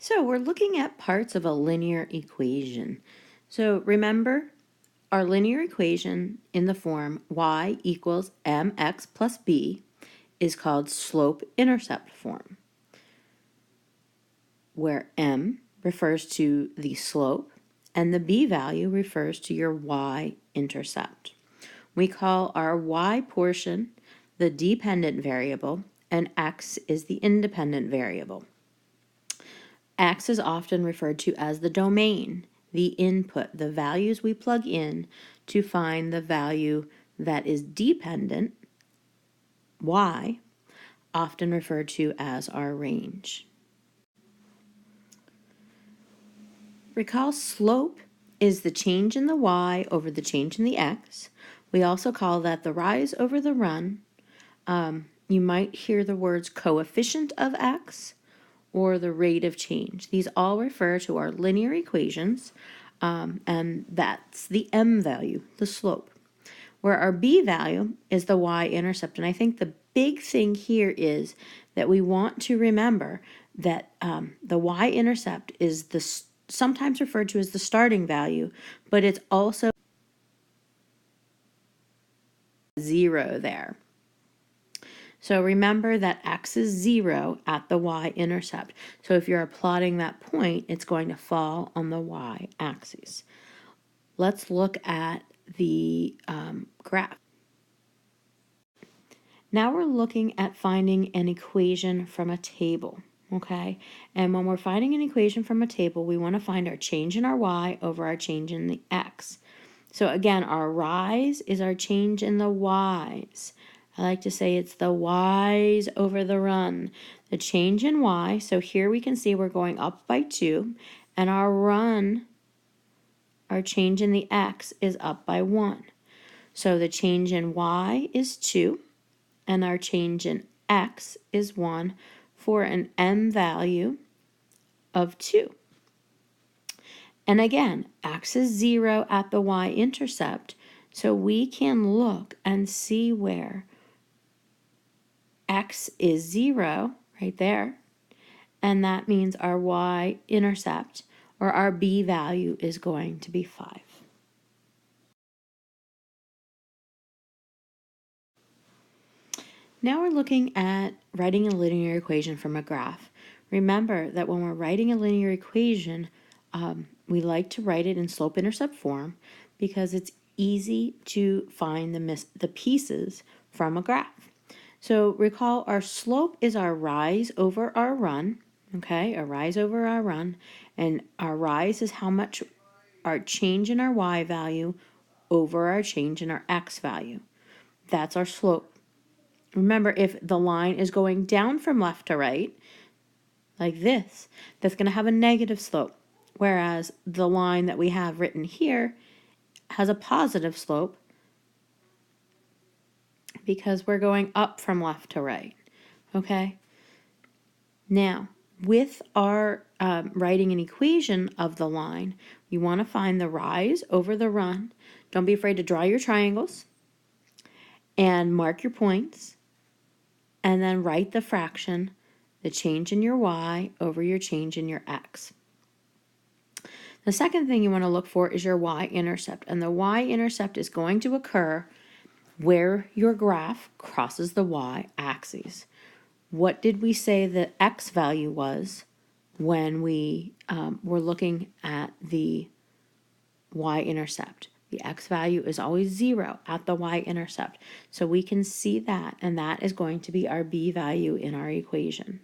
So we're looking at parts of a linear equation. So remember our linear equation in the form y equals mx plus b is called slope-intercept form, where m refers to the slope and the b value refers to your y-intercept. We call our y portion the dependent variable and x is the independent variable. X is often referred to as the domain, the input, the values we plug in to find the value that is dependent, y, often referred to as our range. Recall slope is the change in the y over the change in the x. We also call that the rise over the run. You might hear the words coefficient of x or the rate of change. These all refer to our linear equations, and that's the m value, the slope, where our b value is the y-intercept. And I think the big thing here is that we want to remember that the y-intercept is sometimes referred to as the starting value, but it's also 0 there. So remember that x is 0 at the y-intercept. So if you're plotting that point, it's going to fall on the y-axis. Let's look at the graph. Now we're looking at finding an equation from a table, okay? And when we're finding an equation from a table, we want to find our change in our y over our change in the x. So again, our rise is our change in the y's. I like to say it's the y's over the run. The change in y, so here we can see we're going up by 2, and our run, our change in the x, is up by 1. So the change in y is 2, and our change in x is 1 for an m value of 2. And again, x is 0 at the y-intercept, so we can look and see where x is 0 right there, and that means our y-intercept or our b value is going to be 5. Now we're looking at writing a linear equation from a graph. Remember that when we're writing a linear equation, we like to write it in slope-intercept form because it's easy to find the pieces from a graph. So recall our slope is our rise over our run, okay, a rise over our run, and our rise is how much our change in our y value over our change in our x value. That's our slope. Remember, if the line is going down from left to right, like this, that's going to have a negative slope, whereas the line that we have written here has a positive slope because we're going up from left to right, okay? Now, with our writing an equation of the line, you want to find the rise over the run. Don't be afraid to draw your triangles and mark your points, and then write the fraction, the change in your y over your change in your x. The second thing you want to look for is your y-intercept, and the y-intercept is going to occur where your graph crosses the y-axis. What did we say the x value was when we were looking at the y-intercept? The x value is always 0 at the y-intercept. So we can see that, and that is going to be our b value in our equation.